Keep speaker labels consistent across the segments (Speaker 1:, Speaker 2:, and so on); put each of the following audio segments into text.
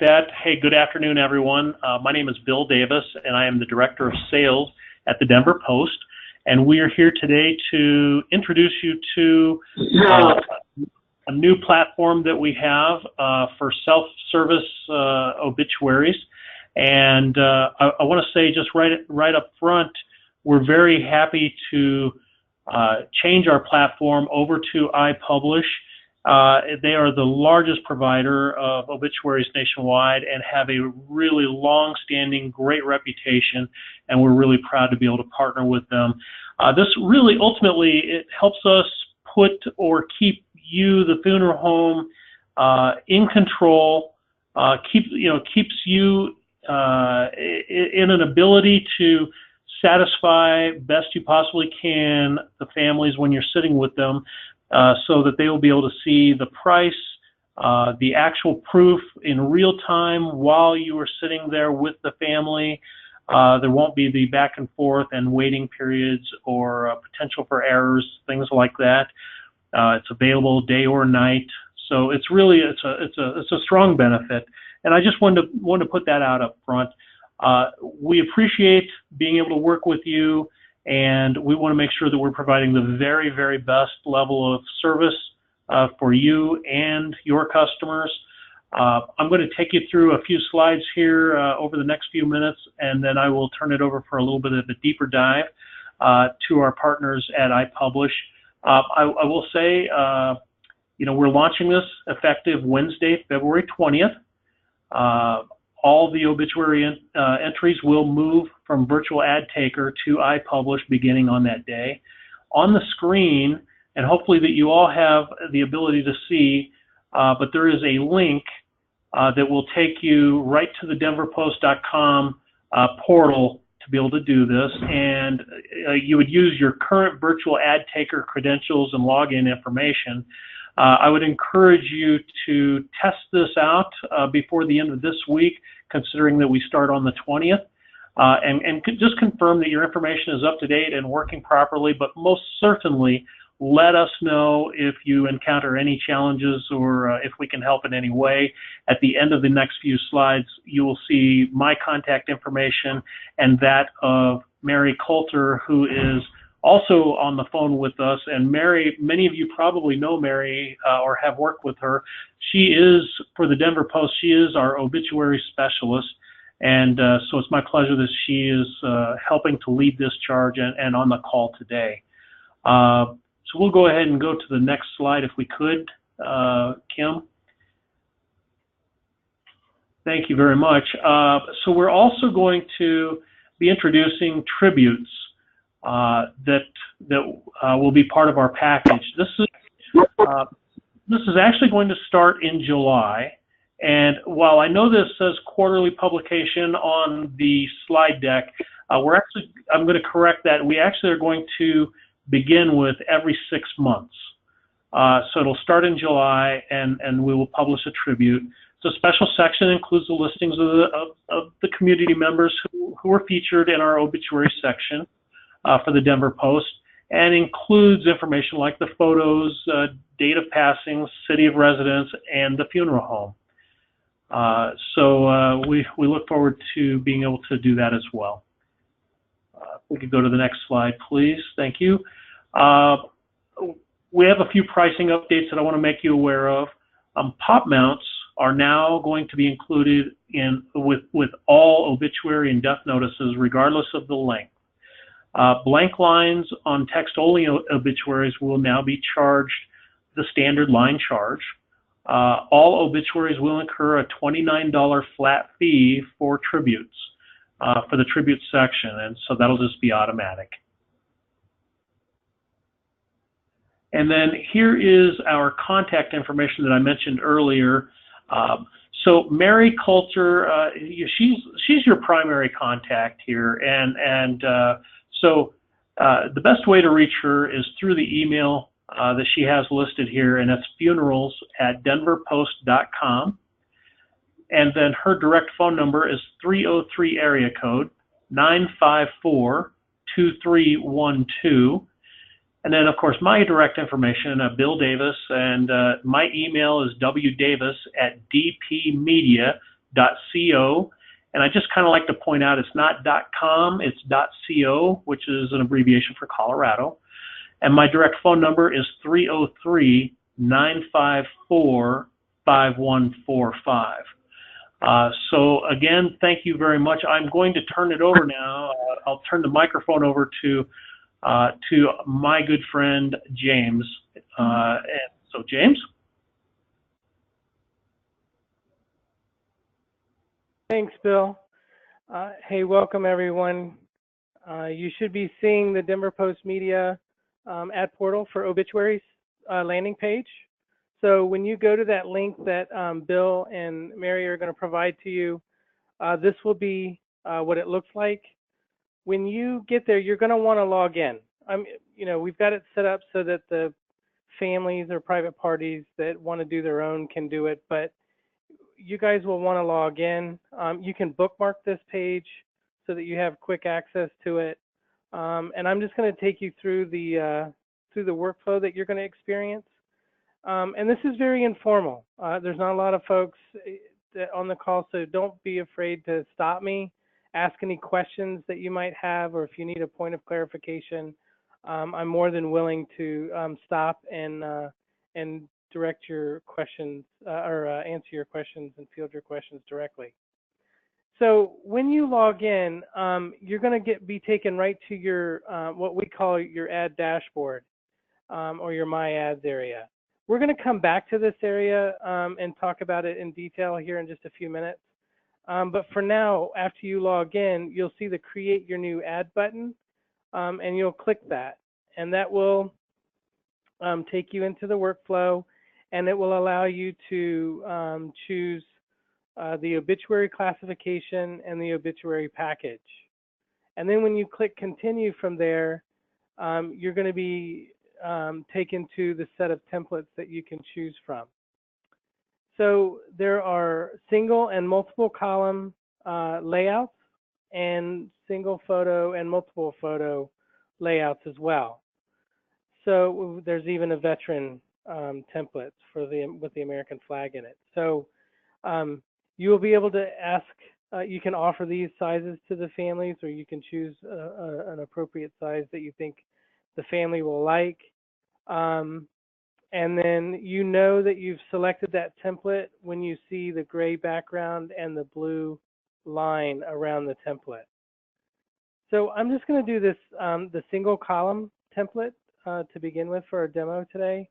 Speaker 1: that. Hey, good afternoon, everyone. My name is Bill Davis, and I am the Director of Sales at the Denver Post. And we are here today to introduce you to a new platform that we have for self-service obituaries. And I want to say just right up front, we're very happy to change our platform over to iPublish. They are the largest provider of obituaries nationwide and have a really long-standing, great reputation, and we're really proud to be able to partner with them. This really, ultimately, it helps us put or keep you, the funeral home, in control. Keeps you in an ability to satisfy best you possibly can the families when you're sitting with them. So that they will be able to see the price, the actual proof in real time while you are sitting there with the family. There won't be the back and forth and waiting periods or potential for errors, things like that. It's available day or night, so it's a strong benefit. And I just wanted to put that out up front. We appreciate being able to work with you. And we want to make sure that we're providing the very, very best level of service for you and your customers. I'm going to take you through a few slides here over the next few minutes, and then I will turn it over for a little bit of a deeper dive to our partners at iPublish. I will say, we're launching this effective Wednesday, February 20th. All the obituary entries will move from virtual ad taker to iPublish beginning on that day. On the screen, and hopefully that you all have the ability to see, but there is a link that will take you right to the denverpost.com portal to be able to do this. And you would use your current virtual ad taker credentials and login information. I would encourage you to test this out before the end of this week, considering that we start on the 20th, and just confirm that your information is up to date and working properly, but most certainly let us know if you encounter any challenges or if we can help in any way. At the end of the next few slides, you will see my contact information and that of Mary Coulter, who is also on the phone with us. And Mary, many of you probably know Mary or have worked with her. She is, for the Denver Post, she is our obituary specialist. And so it's my pleasure that she is helping to lead this charge and on the call today. So we'll go ahead and go to the next slide if we could, Kim. Thank you very much. So we're also going to be introducing tributes that will be part of our package. This is actually going to start in July, and while I know this says quarterly publication on the slide deck, I'm going to correct that. We actually are going to begin with every 6 months. So it'll start in July, and we will publish a tribute. So a special section includes the listings of the community members who were featured in our obituary section for the Denver Post, and includes information like the photos, date of passing, city of residence, and the funeral home. So we look forward to being able to do that as well. We could go to the next slide, please. Thank you. We have a few pricing updates that I want to make you aware of. Pop mounts are now going to be included with all obituary and death notices, regardless of the length. Blank lines on text-only obituaries will now be charged the standard line charge. All obituaries will incur a $29 flat fee for tributes, for the tribute section, and so that'll just be automatic. And then here is our contact information that I mentioned earlier. So Mary Coulter, she's your primary contact here, and so the best way to reach her is through the email that she has listed here, and it's funerals@denverpost.com. And then her direct phone number is 303 area code 954-2312. And then, of course, my direct information, Bill Davis, and my email is wdavis@dpmedia, .co. And I just kind of like to point out it's not .com, it's .co, which is an abbreviation for Colorado. And my direct phone number is 303-954-5145. So again, thank you very much. I'm going to turn it over now. I'll turn the microphone over to my good friend James. And so James.
Speaker 2: Thanks, Bill. Hey, welcome everyone. You should be seeing the Denver Post Media ad portal for Obituaries landing page. So when you go to that link that Bill and Mary are going to provide to you, this will be what it looks like. When you get there, you're going to want to log in. We've got it set up so that the families or private parties that want to do their own can do it, but you guys will want to log in. You can bookmark this page so that you have quick access to it. And I'm just going to take you through the workflow that you're going to experience. And this is very informal. There's not a lot of folks on the call, so don't be afraid to stop me, ask any questions that you might have, or if you need a point of clarification. I'm more than willing to stop and direct your questions or answer your questions and field your questions directly. So when you log in, you're going to be taken right to your what we call your ad dashboard or your My Ads area. We're going to come back to this area and talk about it in detail here in just a few minutes. But for now, after you log in, you'll see the Create Your New Ad button, and you'll click that. And that will take you into the workflow, and it will allow you to choose the obituary classification and the obituary package. And then when you click continue from there, you're going to be taken to the set of templates that you can choose from. So there are single and multiple column layouts and single photo and multiple photo layouts as well. So there's even a veteran template for with the American flag in it. So you will be able to ask, you can offer these sizes to the families, or you can choose an appropriate size that you think the family will like. And then you know that you've selected that template when you see the gray background and the blue line around the template. So I'm just going to do this, the single column template to begin with for our demo today.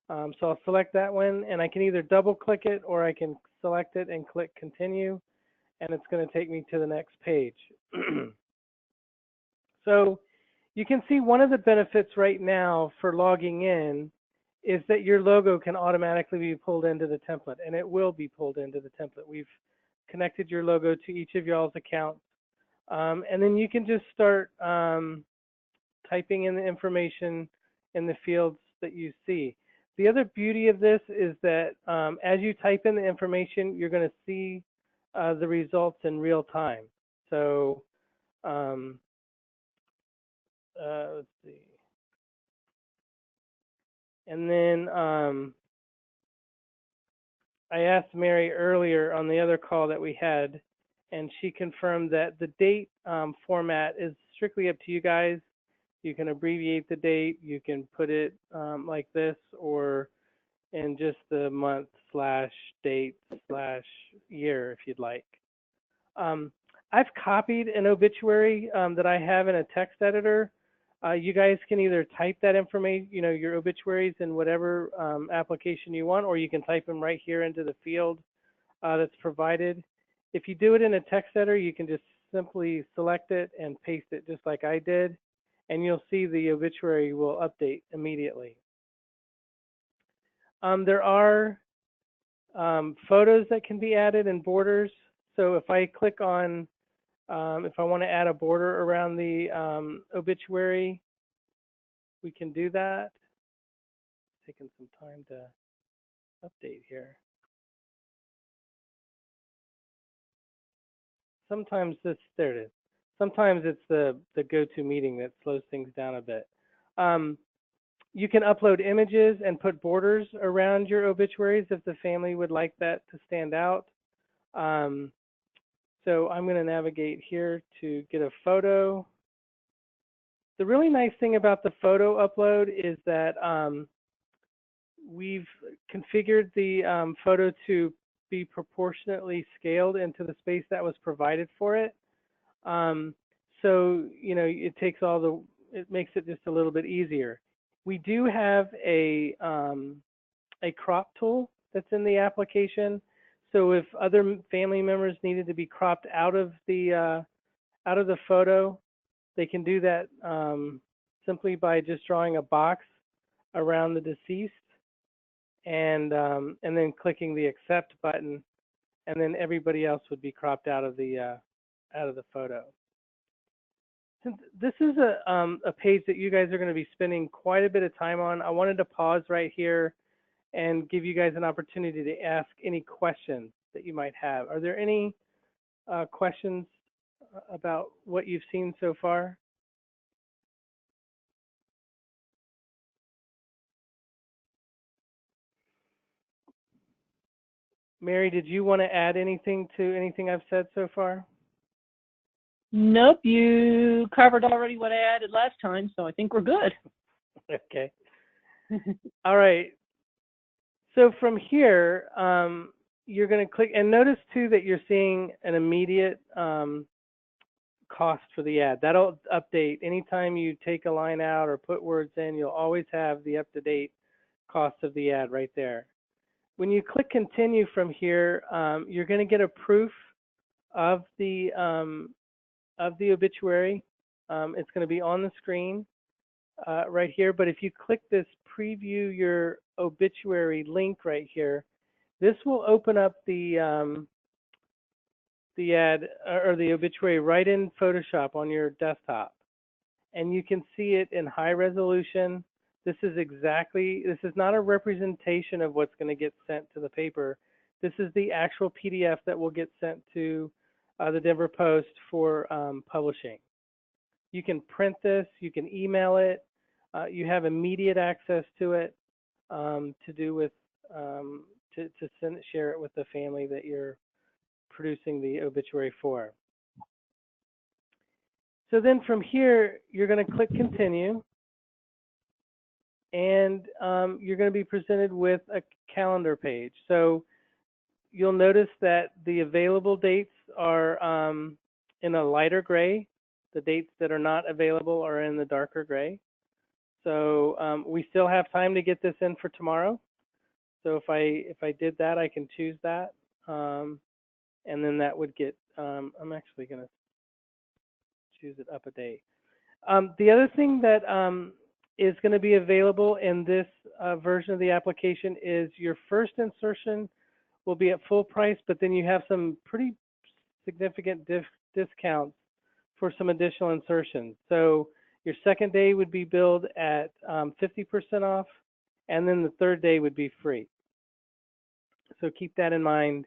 Speaker 2: So I'll select that one, and I can either double click it or I can select it and click continue, and it's going to take me to the next page. So you can see one of the benefits right now for logging in is that your logo can automatically be pulled into the template, and it will be pulled into the template. We've connected your logo to each of y'all's accounts, and then you can just start typing in the information in the fields that you see. The other beauty of this is that as you type in the information, you're going to see the results in real time. So let's see. And then I asked Mary earlier on the other call that we had, and she confirmed that the date format is strictly up to you guys. You can abbreviate the date, you can put it like this, or in just the month / date / year if you'd like. I've copied an obituary that I have in a text editor. You guys can either type that information, your obituaries in whatever application you want, or you can type them right here into the field that's provided. If you do it in a text editor, you can just simply select it and paste it just like I did, and you'll see the obituary will update immediately. There are photos that can be added and borders. So if I click on, if I want to add a border around the obituary, we can do that. Taking some time to update here. Sometimes there it is. Sometimes it's the GoToMeeting that slows things down a bit. You can upload images and put borders around your obituaries if the family would like that to stand out. So I'm going to navigate here to get a photo. The really nice thing about the photo upload is that we've configured the photo to be proportionately scaled into the space that was provided for it. So, it makes it just a little bit easier. We do have a crop tool that's in the application. So if other family members needed to be cropped out of the photo, they can do that simply by just drawing a box around the deceased and then clicking the accept button, and then everybody else would be cropped out of the photo. Since this is a page that you guys are going to be spending quite a bit of time on, I wanted to pause right here and give you guys an opportunity to ask any questions that you might have. Are there any questions about what you've seen so far? Mary, did you want to add anything to anything I've said so far?
Speaker 3: Nope, you covered already what I added last time, so I think we're good.
Speaker 2: Okay. All right. So from here, you're going to click, and notice too that you're seeing an immediate cost for the ad. That'll update anytime you take a line out or put words in. You'll always have the up-to-date cost of the ad right there. When you click continue from here, you're going to get a proof of the obituary. It's going to be on the screen right here. But if you click this preview your obituary link right here, this will open up the ad or the obituary right in Photoshop on your desktop, and you can see it in high resolution. This is not a representation of what's going to get sent to the paper. This is the actual PDF that will get sent to the Denver Post for publishing. You can print this, you can email it, you have immediate access to it to share it with the family that you're producing the obituary for. So then from here, you're going to click continue, and you're going to be presented with a calendar page. So you'll notice that the available dates are in a lighter gray. The dates that are not available are in the darker gray. So we still have time to get this in for tomorrow. So if I did that, I can choose that, and then that would get. I'm actually going to choose it up a day. The other thing that is going to be available in this version of the application is your first insertion will be at full price, but then you have some pretty significant discounts for some additional insertions. So your second day would be billed at 50% off, and then the third day would be free. So keep that in mind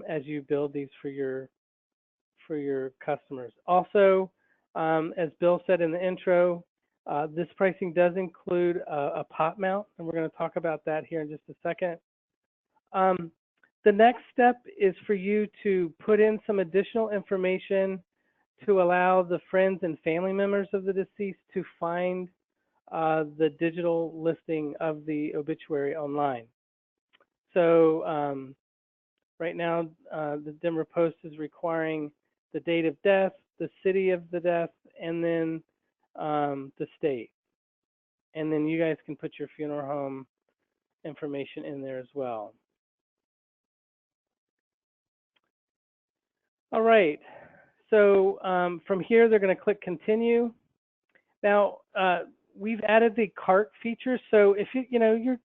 Speaker 2: as you build these for your customers. Also, as Bill said in the intro, this pricing does include a pop mount, and we're going to talk about that here in just a second. The next step is for you to put in some additional information to allow the friends and family members of the deceased to find the digital listing of the obituary online. So right now, the Denver Post is requiring the date of death, the city of the death, and then the state. And then you guys can put your funeral home information in there as well. All right. So from here, they're going to click continue. Now, we've added the cart feature. So if you're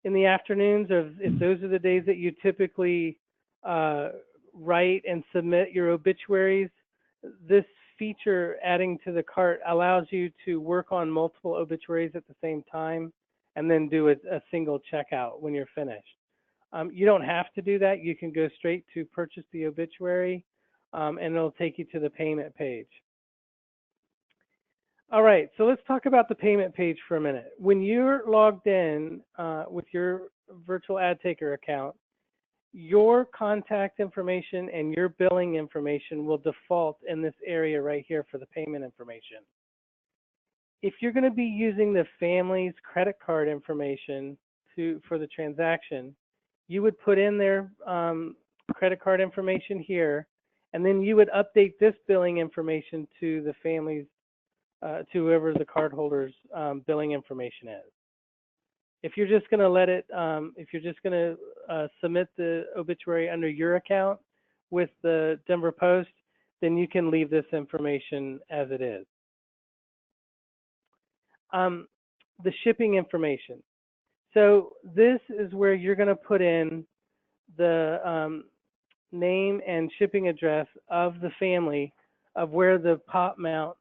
Speaker 2: in the afternoons, or if those are the days that you typically write and submit your obituaries, this feature adding to the cart allows you to work on multiple obituaries at the same time and then do a single checkout when you're finished. You don't have to do that. You can go straight to purchase the obituary, and it'll take you to the payment page. All right, so let's talk about the payment page for a minute. When you're logged in with your virtual ad taker account, your contact information and your billing information will default in this area right here for the payment information. If you're going to be using the family's credit card information for the transaction, you would put in their credit card information here, and then you would update this billing information to the family's, to whoever the cardholder's billing information is. If you're just going to let it, if you're just going to submit the obituary under your account with the Denver Post, then you can leave this information as it is. The shipping information. So this is where you're going to put in the name and shipping address of the family of where the pop mount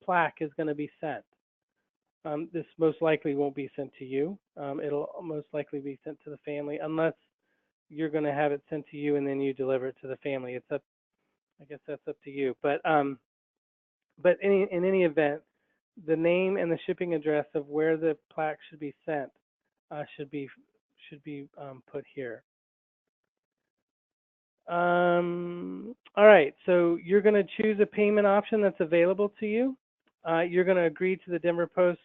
Speaker 2: plaque is going to be sent. This most likely won't be sent to you. It'll most likely be sent to the family unless you're going to have it sent to you and then you deliver it to the family. It's up, I guess that's up to you. But in any event, the name and the shipping address of where the plaque should be sent should be put here. All right, so you're going to choose a payment option that's available to you. You're going to agree to the Denver Post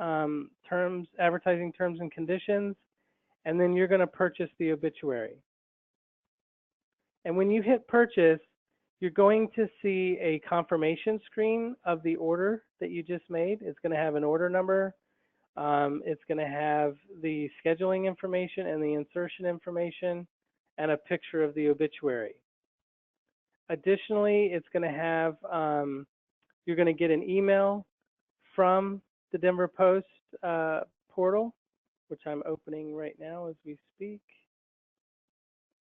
Speaker 2: advertising terms and conditions, and then you're going to purchase the obituary. And when you hit purchase, you're going to see a confirmation screen of the order that you just made. It's going to have an order number. It's going to have the scheduling information and the insertion information and a picture of the obituary. Additionally, it's going to have, you're going to get an email from the Denver Post portal, which I'm opening right now as we speak.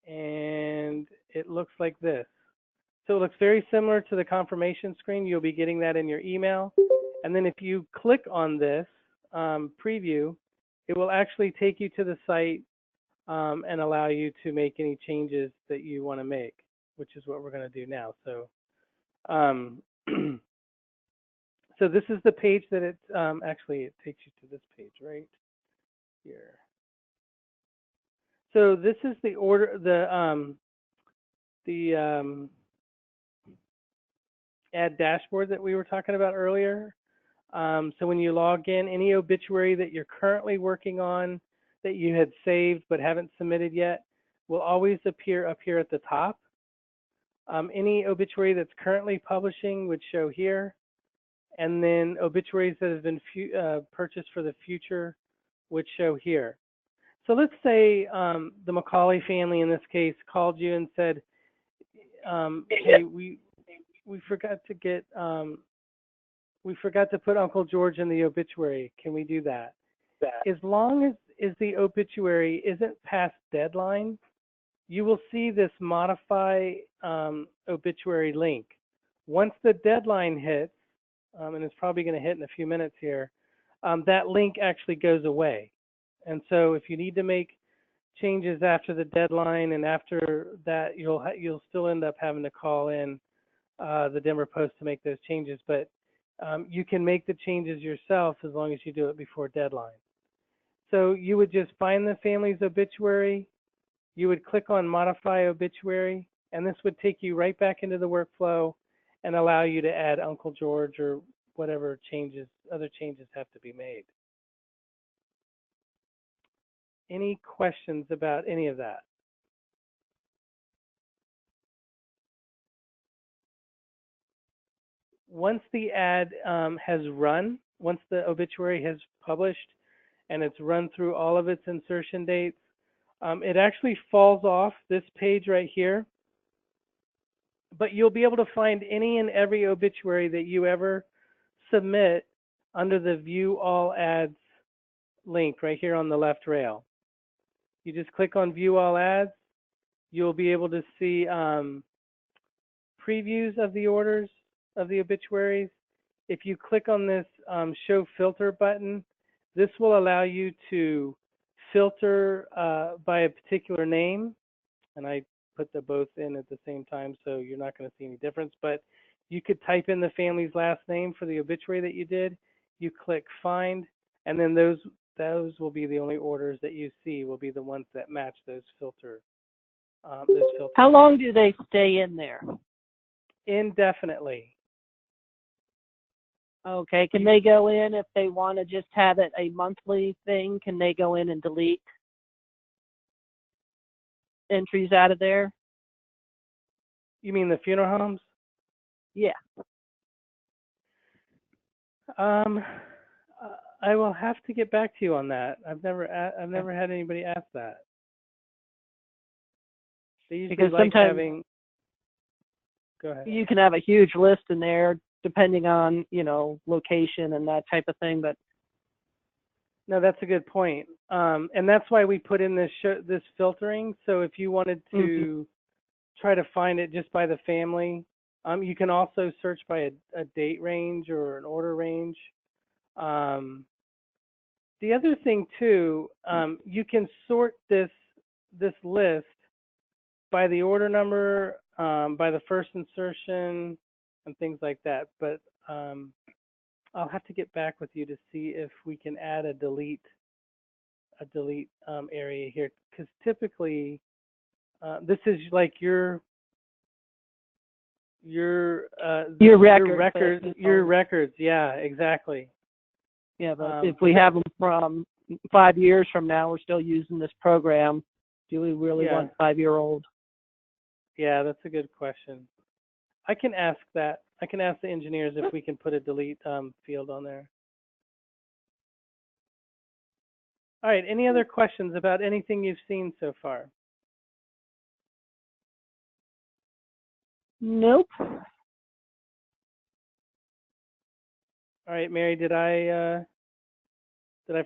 Speaker 2: And it looks like this. So it looks very similar to the confirmation screen. You'll be getting that in your email. And then if you click on this preview, it will actually take you to the site and allow you to make any changes that you want to make, which is what we're going to do now. So, so this is the page that it actually it takes you to this page right here. So this is the order, the ad dashboard that we were talking about earlier. So when you log in, any obituary that you're currently working on that you had saved but haven't submitted yet will always appear up here at the top. Any obituary that's currently publishing would show here. And then obituaries that have been purchased for the future would show here. So let's say the Macaulay family in this case called you and said, hey, we forgot to get, we forgot to put Uncle George in the obituary. Can we do that? As long as the obituary isn't past deadline, you will see this modify obituary link. Once the deadline hits, and it's probably going to hit in a few minutes here, that link actually goes away. And so if you need to make changes after the deadline and after that, you'll still end up having to call in the Denver Post to make those changes. But you can make the changes yourself as long as you do it before deadline. So you would just find the family's obituary, you would click on Modify Obituary, and this would take you right back into the workflow and allow you to add Uncle George or whatever changes, other changes have to be made. Any questions about any of that? Once the ad has run, once the obituary has published and it's run through all of its insertion dates, it actually falls off this page right here. But you'll be able to find any and every obituary that you ever submit under the View All Ads link right here on the left rail. You just click on View All Ads. You'll be able to see previews of the orders of the obituaries. If you click on this Show Filter button, this will allow you to filter by a particular name. And I put the both in at the same time, so you're not going to see any difference. But you could type in the family's last name for the obituary that you did. You click Find, and then those will be the only orders that you see will be the ones that match those filter this filter.
Speaker 3: How long do they stay in there?
Speaker 2: Indefinitely.
Speaker 3: Okay, can they go in if they want to just have it a monthly thing? Can they go in and delete entries out of there?
Speaker 2: You mean the funeral homes?
Speaker 3: Yeah.
Speaker 2: I will have to get back to you on that. I've never had anybody ask that. They usually
Speaker 3: Because
Speaker 2: like
Speaker 3: sometimes
Speaker 2: having. Go ahead.
Speaker 3: you can have a huge list in there depending on, location and that type of thing, but
Speaker 2: No, that's a good point. And that's why we put in this filtering. So if you wanted to try to find it just by the family, you can also search by a date range or an order range. The other thing too, you can sort this list by the order number, by the first insertion, and things like that. But I'll have to get back with you to see if we can add a delete area here, because typically this is like your records. Yeah, exactly.
Speaker 3: Yeah, but if we have them from 5 years from now, we're still using this program. Do we really want 5-year-old?
Speaker 2: Yeah, that's a good question. I can ask that. I can ask the engineers if we can put a delete field on there. All right, any other questions about anything you've seen so far?
Speaker 3: Nope.
Speaker 2: All right, Mary, did I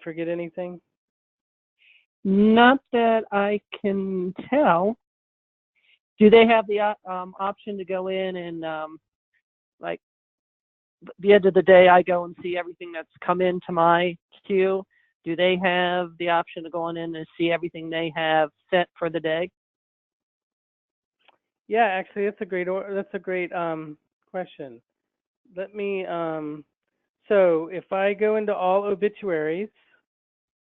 Speaker 2: forget anything?
Speaker 3: Not that I can tell. Do they have the option to go in and, like, at the end of the day, I go and see everything that's come into my queue? Do they have the option to go on in and see everything they have set for the day?
Speaker 2: Yeah, actually, that's a great question. Let me. So if I go into all obituaries,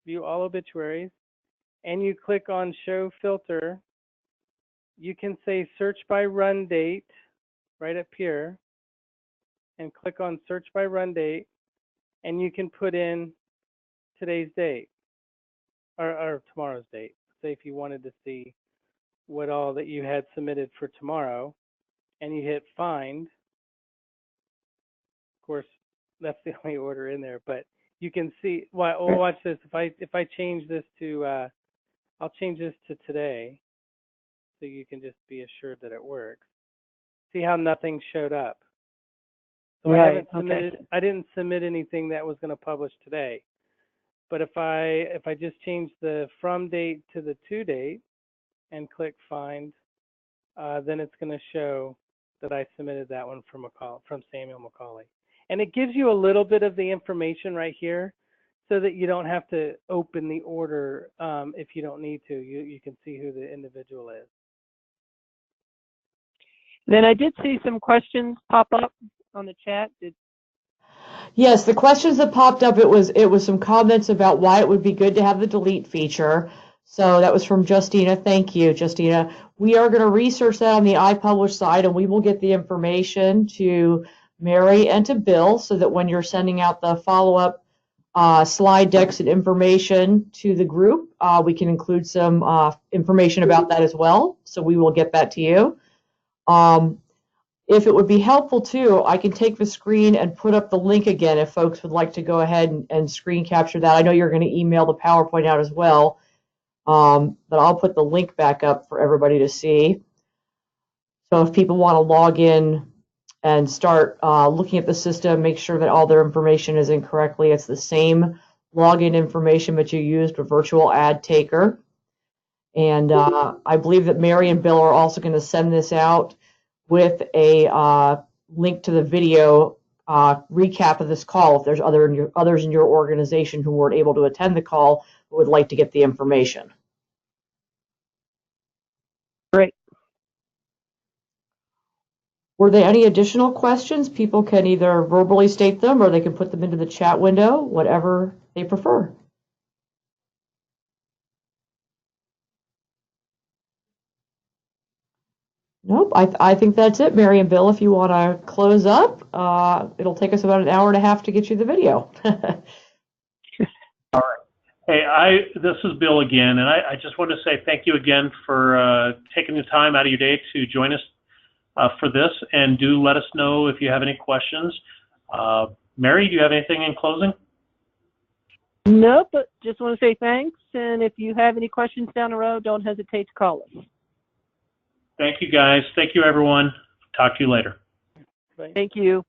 Speaker 2: view all obituaries, and you click on show filter, you can say search by run date right up here, and click on search by run date, and you can put in today's date or tomorrow's date. Say if you wanted to see what all that you had submitted for tomorrow, and you hit find. Of course, that's the only order in there, but you can see. Well, watch this. If I change this to, I'll change this to today, so you can just be assured that it works. See how nothing showed up. So
Speaker 3: Right.
Speaker 2: I didn't submit anything that was going to publish today. But if I just change the from date to the to date and click find, then it's going to show that I submitted that one from Samuel McCauley. And it gives you a little bit of the information right here so that you don't have to open the order if you don't need to. You can see who the individual is.
Speaker 3: Then I did see some questions pop up on the chat.
Speaker 4: Yes, the questions that popped up, it was some comments about why it would be good to have the delete feature. So that was from Justina. Thank you, Justina. We are going to research that on the iPublish side, and we will get the information to Mary and to Bill so that when you're sending out the follow-up slide decks and information to the group, we can include some information about that as well. So we will get that to you. If it would be helpful too, I can take the screen and put up the link again if folks would like to go ahead and screen capture that. I know you're going to email the PowerPoint out as well, but I'll put the link back up for everybody to see. So if people want to log in and start looking at the system, make sure that all their information is in correctly. It's the same login information that you used with Virtual Ad Taker. And I believe that Mary and Bill are also going to send this out with a link to the video recap of this call if there's others in your organization who weren't able to attend the call but would like to get the information.
Speaker 3: Great.
Speaker 4: Were there any additional questions? People can either verbally state them or they can put them into the chat window, whatever they prefer. Nope, I think that's it, Mary and Bill. If you want to close up, it'll take us about an hour and a half to get you the video.
Speaker 1: All right. Hey, this is Bill again, and I just want to say thank you again for taking the time out of your day to join us for this, and do let us know if you have any questions. Mary, do you have anything in closing?
Speaker 3: Nope, but just want to say thanks, and if you have any questions down the road, don't hesitate to call us.
Speaker 1: Thank you, guys. Thank you, everyone. Talk to you later.
Speaker 2: Bye.
Speaker 3: Thank you.